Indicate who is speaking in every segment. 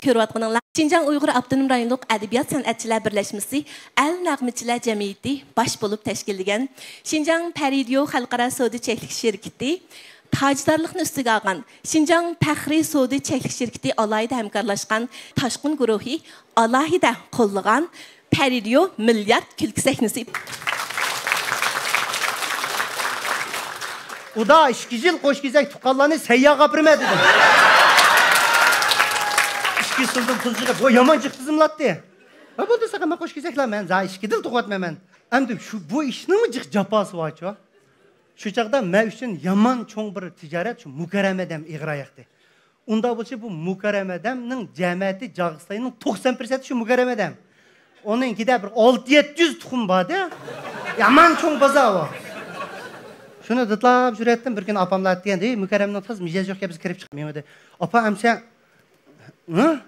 Speaker 1: Körüvatqanınlar. Şinjan Uyghur Abdunum Rayonluq Ədəbiyyat Sənətçilər Birləşməsi Əl Nəğməçilər Cəmiyyəti baş olub təşkilləgən Şinjan Pəridiyo Xalqara Savdo Çəklik Şirkəti tacdarlıqni üstüge alğan Şinjan Pəxri Savdo Çəklik Şirkəti alayida həmkarlaşqan Taşqın Guruhi alayida qollagan Pəridiyo milyard külkü səhnəsi.
Speaker 2: O da işkicil koş gizek tukallarını seyyah kapırmadı. İşki sıldım tuzcuğa. Bu yaman çıktızım lattı. Ha bu da sakın koş gizek lan ben. Zaten işkidil tukatma ben. Hem de bu işinin mi cık capası var ki? Şu çağda ben üçün yaman çoğun bir ticaret şu mukaremedem iğrayaktı. Onda bu mukaremedem'nin cemiyeti Cağızlay'ın 90% şu mukaremedem. Onun gide bir 600-700 tukum vardı. Yaman çoğun bazağı var. Şunu dıtlap jürettim bir gün apamlar diyen de mükerremden taz micaz yok ya biz kirip çıkmıyor dedi. Apa emse hı?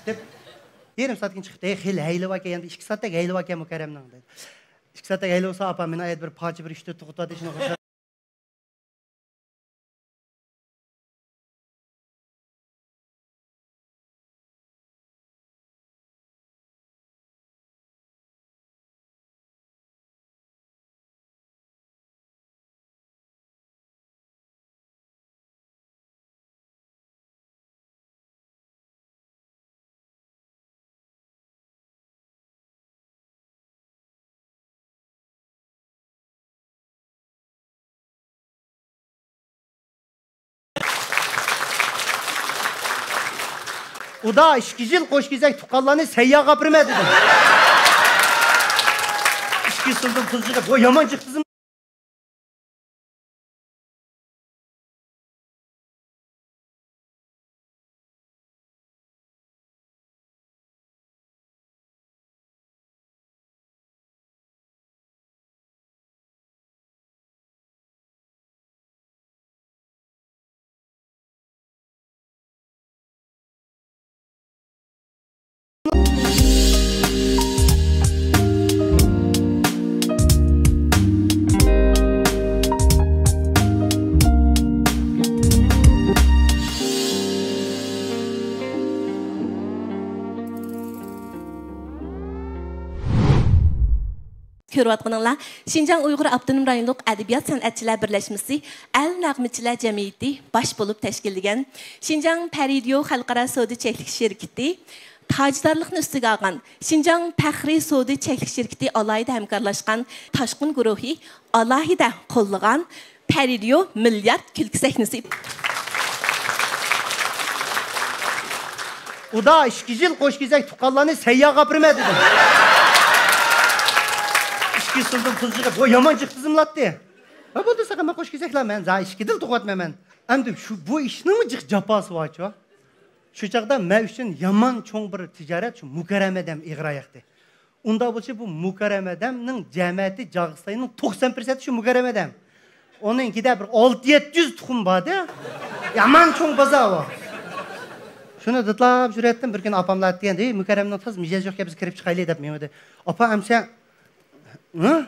Speaker 2: Kirip yarım saat çıktı. Heyli var ki yani 2 saatte heyli var ki mükerremden dedi. 2 saatte heyli olsa apam beni ayet bir parça bir işte tuğutadı işine koşar. O da işkicil koş gizek tukallarını seyyah kapırmadı. İşki sıldım tuzcuğa. Bu yaman çıktızım.
Speaker 1: Körüvatqanınlar. Şinjan Uyghur Abdunum Rayonluq Ədəbiyyat Sənətçilər Birləşməsi Əl Nəğməçilər Cəmiyyəti baş olub təşkilləgən Şinjan Pəridiyo Xalqara Savdo Çəklik Şirkəti tacdarlıqni üstüge alğan Şinjan Pəxri Savdo Çəklik Şirkəti alayida həmkarlaşqan Taşqın Guruhi alayida qollagan Pəridiyo milyard külkü səhnəsi.
Speaker 2: O da işkicil koş gizek tukallarını seyyah kapırmadı. İşki sıldım tuzcuğa. Bu yaman çıktızım lattı. Ha bu da sakın koş gizek lan ben. Zaten işkidil tukatma ben. Hem de bu işinin mi cık capası var ki? Şu çağda ben üçün yaman çoğun bir ticaret şu mukaremedem iğrayaktı. Onda bu mukaremedem'nin cemiyeti Cağızlay'ın 90% şu mukaremedem. Onun gide bir 600-700 tukum vardı. Yaman çoğun bazağı var. Şunu dıtlap jürettim bir gün apamlar diyen de mükerremden taz micaz yok ya biz kirip çıkaylı edip miyim dedi. Apa emse hı?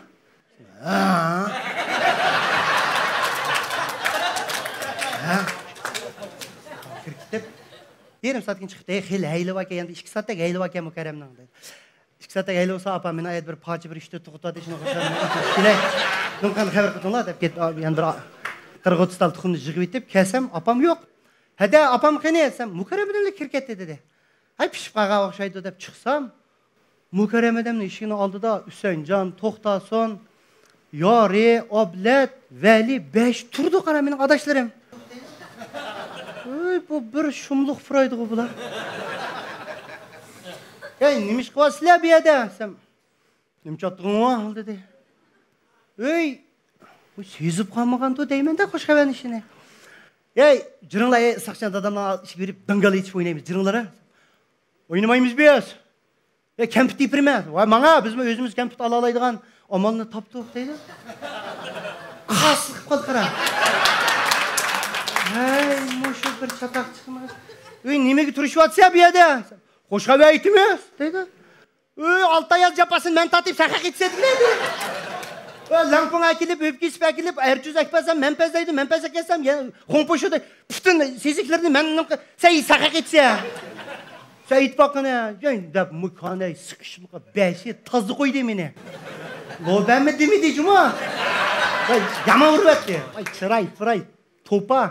Speaker 2: Kirip yarım saat çıktı. Heyli var ki yani 2 saatte heyli var ki mükerremden dedi. 2 saatte heyli olsa apam beni ayet bir parça bir işte tuğutadı işine koşar. Yine nunkan haber kutunlar da git yani bir 40-30 tal tuğunu jıgıp itip kesem apam yok. Hadi apam kene etsem mukaremeden kirket dedi. Hay pişip qağa okşaydı dep çıksam mukaremeden işini aldı da Hüseyincan, Toxtason, Yari, Oblet, Veli 5 turdu qara benim adaşlarım. Ay bu bir şumluq fıraydı bu bular. Ey nimiş qıvasıla bir yerde sen. Nimiş attığın var dedi. Ey bu sezip qalmağandı deymen de hoş xabarın işine. Ey cırınlar sakçan adamlar iş verip dangalı içip oynayımız cırınlara. Oynamayımız biz. Kempit ipirme. Vay bana biz özümüz kempit alalaydıgan amalını taptık deydi. Qasıq qol qara. bir çatak çıkmaz. Nimaga turishyapsiz bu yerda? Qo'shqavi aytimiz, dedi. Altayaz yapasın, men tatib saqa ketsedim dedi. Lampon akilib, öpkisib akilib, erjuz akpasam, men pazlaydim, men pazak kelsam, qo'ngpo'shida bütün seziklarni men say saqa ketsa. Say itbaqini, deb mukonay siqishliqqa beshi tozli qo'ydi meni. Lo'banmi demidi juma. Yomon uribdi. Chiray, to'pa.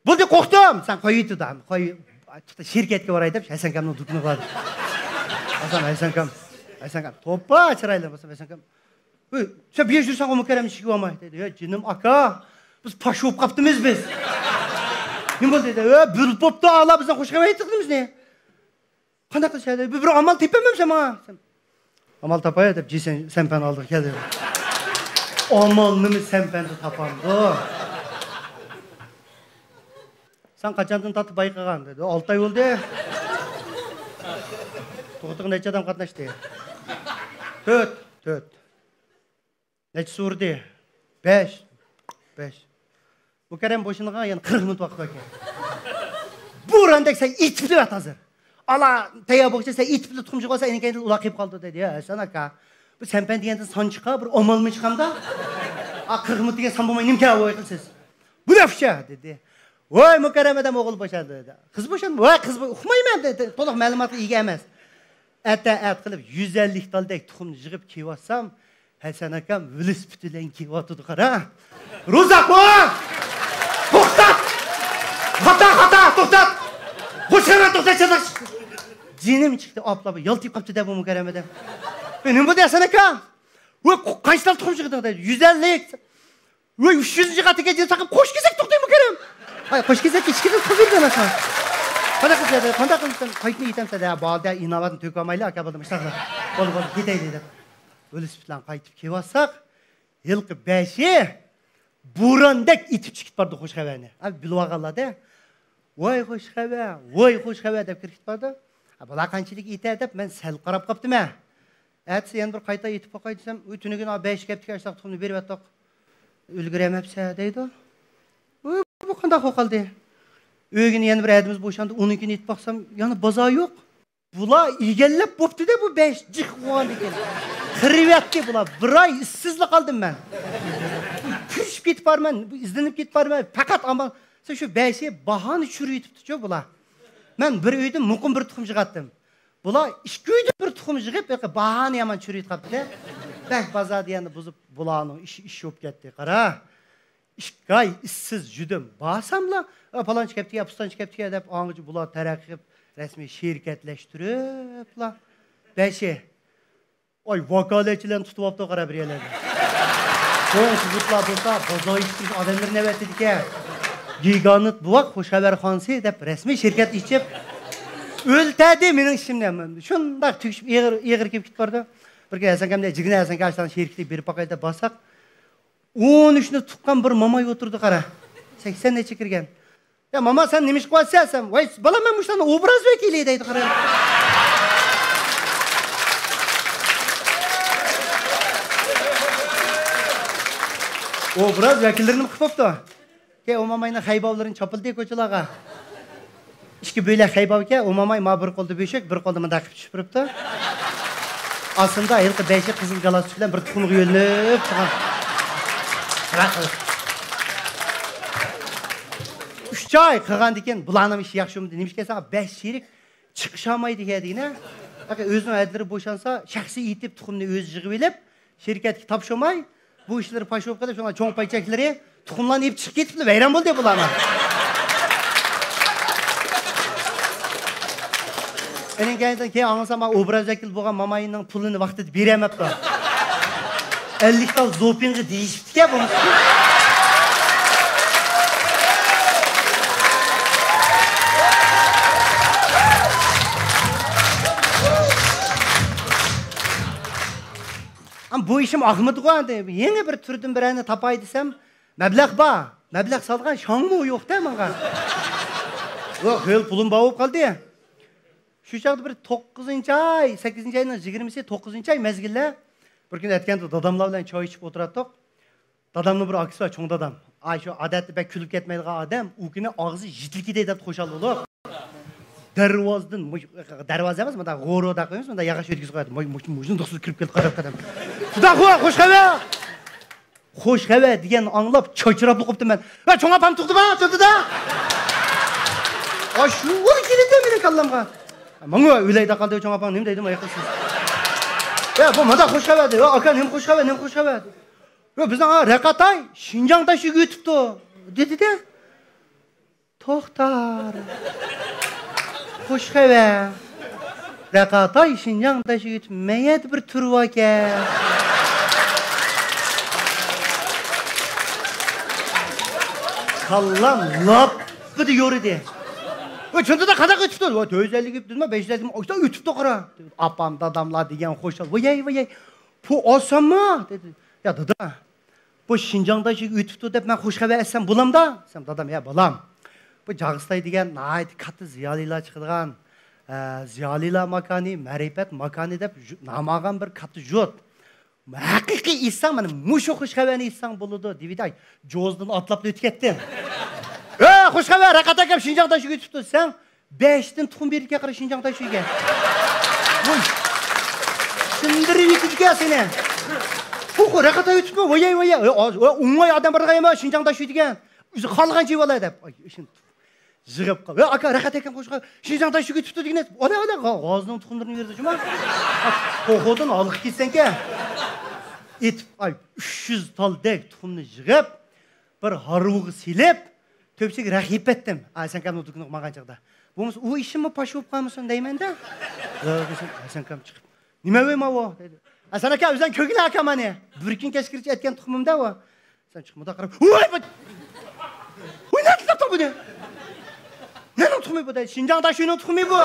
Speaker 2: Bo'ldi qo'rqdim. Sen qo'yitdim. Shirkatga boray deb Hasankamni dukni qiladi. Hasankam. To'pa chiraylar bo'lsa Hasankam. Sen bir yursan o mukarram ishga olmay dedi. Jinim aka, biz pash bo'lib qaptimiz biz. Nima bo'ldi dedi? Bilib bo'pti, Allah bizdan xush xabar aytdimiz ne? Qanday qilishadi? Bir amal tepamam sana. Amal tapay deb senpen aldık keldi. Amalını senpeni tapandı. Sen kaçandın tatı bayqagan dedi. 6 ay oldu. To'g'riq necha adam qatnashdi? 4. Necha surdi? 5. Bu Kerem boşuna yani 40 minut vaqt ekan. Bu randek sen itib deb hazır. Ala taya boqcha sen itib tutumchi qolsa enekeyin ulaqib qoldi dedi. Ya Hasan aka. Bu senpen deganda son chiqa, bir omalmi chiqamda. 40 minut degan son bo'lmay nimka o'yqilsiz. Bu nafsha dedi. Voy mukarram adam o'g'il boshadi dedi. Qiz boshadimi? Voy qiz uxmayman dedi. To'liq ma'lumotga ega emas. At qilib 150 taldek tuxumni yig'ib keyotsam, Hasan akam velosipedidan keyotdi qara. Ro'za qo'y! To'xtat! Xata, to'xtat! Qo'shqaman to'xtatcha. Jinim chiqdi, oplab, yoltib qopti deb bu mukarram adam. Nima bo'ldi Hasan aka? Voy qancha tuxum chiqdi dedi. 150. Voy 300 qatiga taqib qo'sh kesak to'xtay mukarram. Qo'sh kesak ichkidan qo'yildi emasmi? Qanday qilsam, qaytni yetamsa da, balda inovatni to'kamayli aka bo'ldim ishlar. Bo'ldi, ketaylik deb. Velosipeddan qaytib kelsak, yilqi 5i burandek itib chiqib bordi Qo'shqavarni. Bilib olganlarda, voy Qo'shqavar deb kirib bordi. Bular qanchalik itadi deb men sal qarab qopdim. Atsa yana bir qayta yetib qo'y desam, tunigini 5 kaptika ashloq tuxumni berib atdiq. Ulguremapsa deydi. Bu qanday qoldi? Öygini yana bir adimiz boşandı, 12'ni yetib baqsam, yana bozor yo'q. Bular egallab bo'pti-da bu 5 jiq qo'ygan ekan. Qiriyapti bular. Bir oy ishsizlik qoldim men. Kuchib ketib borman, izlanib ketib borman. Faqat amal shu 5i bahoni tushirib yetibdi-ku bular. Men bir uyda muqim bir tuxum yig'atdim. Bular 2 uyda bir tuxum yig'ib, bahoni yomon tushirib yetibdi. Bak bozorda yana buzib bularning ish bo'lib ketdi. Qara. 2 ay ishsiz judim. Basamla palanchi kaptiga, pustanchi kaptiga deb angichi bular taraqqib rasmiy shirkatlashtiriblar. 5i. Oy vakolatchilarni tutib olibdi qara bir yerlarda. So'ng sizlar bo'lsa, bozor ishchi odamlar navbatidagi gigant buvoq Qo'shqavarxonasi deb rasmiy shirkat ichib o'ltadi mening ishimdan. Shunday tugishib eg'ir kelib ketdi. Bir kun Hasankamda jigna Hasankamdan sheriklik berib boqayda bosaq 13'ni tuqqan bir mamay oturdu qara. 80 necha kirgan. Ya mama sen nima ish qilyapsan? Voy, bolam men mushlarni obraz vakili deydi qara. Obraz vakillarini qilib qo'yibdi. Ke o mamayning haybovlarini chopildi ko'chalarga. Ikki bo'lak haybov ekan, o mamay ma bir qo'lda beshak, bir qo'lda munda qilib tushib turibdi. Aslında yilqi 5i qizil galasi bilan bir tuxumga yo'lib chiqqan. 3 ay qilgan ekan, bularning ishi yaxshimi? Nima kelsa 5 sherik chiqishamaydi deydi-ne. Aka o'zining adlari bo'shansa, shaxsiy yetib tuxumni o'zi yig'ib olib, shirkatga topshirmay, bu ishlar pash bo'lib qolib, shunga cho'ng paychaklari tuxumlarni yeb chiqib ketibdi, vayron bo'ldi bularni. Ening keyin anlasam, obraz vakil bo'lgan mamayning pulini vaqtida beremapti. 50 tal doping'i deyishibdi-ku bu. Bu işim Ahmet qo'ydi. Yeni bir turdan birini tapay desam, mablag' bor. Mablag' solgan shonmi yo'q-da menga. Yo'q, hel pulim bo'lib qoldi. Shu chaqda bir 9-ay, 8-ayning 20'si 9-ay mezgilda bir kun aytganda dadamlar bilan choy ichib o'tirdik. Dadamның bir akisi var, çoğun dadam. Ay şu adetli bek külüp ketmeydiği adam, o günü ağzı jitilki deyip koşalı olup. Darvaz emas, mında g'o'ro da qo'yamiz, mında yog'och o'tkazib qo'yadi. Mujin do'xsiz kirib kelib qarab qadam. Xudo xo'sh xabar. Xo'sh xabar degan anglab cho'chirab qo'yibdim men. Va cho'ng opam turdi-da, turdi-da. Ay shu o'li keldi mening kallamga. Menga o'ylayda qoldi cho'ng opam nima deydi, ayqasiz. Ya bu manda xo'sh xabar dedi. Aka nima xo'sh xabar, nima xo'sh xabar. Yo bizning Raqatay Shinjongda shu o'tibdi, dedi-da. To'xtar. Xo'sh xabar. Raqatay Shinjongda shu o'tmayad bir turib aka. Kallam lap dedi yoridi. O'chunda qanaqa o'tibdi? 450 gibdimi, 550 gibdimi? O'shda o'tibdi qara. Apam dadamlar degan xo'shal. Voy, bu osanmi? dedi. Ya dada. Bu Shinjongda shu o'tibdi deb men xo'sh xabar aytsam bo'lamda? Desam dadam, ya bolam. Bu Jag'istay degan nayt katta ziyolilar chiqadigan, ziyolilar makoni, ma'rifat makoni deb namagan bir katta jot. Haqiqiy inson mana mushu xush xabarni inson bo'ladi, deviday. Jo'zdan atlab o'tib ketdi. Xush xabar, Raqat akam Shinjongda shu o'tibdi. Sen 5 dan tuxum berga qara Shinjongda shuga. Voy. Sindirib yutibga seni. Bu Raqat o'tibmi? Voy. O'ng'ay odam birga emas Shinjongda shu degan. O'zi qolgancha bo'ladi deb. Ishin Zig'ib qol. Aka Raqat akam qo'shqa Shinjongda shu o'tibdi degan. Ona g'ozning tuxumlarini berdi. Shuma. Qo'xodan olib ketsanka. Etib ay 300 taldek tuxumni yig'ib, bir harug'i silib, to'pchiga rahib etdim. Hasan akamning dukunni qilmagan chaqda. Bo'lmasa u ishimni pash bo'lib qolmasin deyman-da. Hasan akam chiqib, "Nima bo'lmaydi?" dedi. Hasan aka o'zing ko'gil aka meni. Bir kun kechqircha aytgan tuxumimda u. Sen chiqmada qarab, "Voy bu. O'ynab turibdi bu." Nima tuxumi bu? Shinjongda shuni tuxumi bu.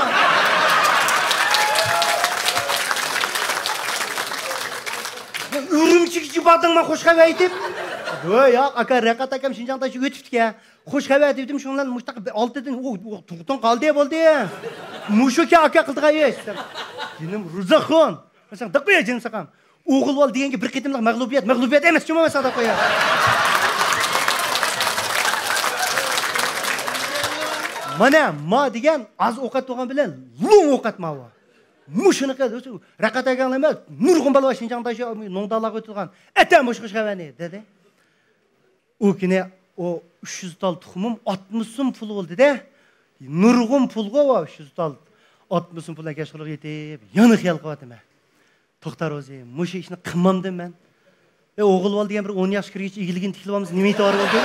Speaker 2: Urumchik jibadingman xush xabar aytib. Voy, aka Raqat akam Shinjongda shu o'tibdi-ku. Xush xabar dedim, shundan mushtaq 6 dan tuxton qoldi bo'ldi. Mushuka aka qildigan ish. Jinim Ruzaxon. Sen daqqa jinim saqam. O'g'il ol deganga bir qitimliq mag'lubiyat emas, chuma masada qo'ya. Mana ma degan az ovqat to'g'an bilan lung ovqat ma va. Mushuni qildi. Raqat akamlar emas, nurg'un balva Shinjongda shu nongdalarga o'tilgan. Atam xush xabarni dedi. O kuni o 300 tal tuxumim 60 so'm pul bo'ldi-da. Nurg'un pulga va 300 tal 60 so'm pulga kashqilib yetib, yana xiyol qilyapman. To'xtar o'zi, mushu ishni qilmamdim men. O'g'il ol degan bir 10 yosh kirgach igiligini tiklibamiz, nima aytib bo'ldi?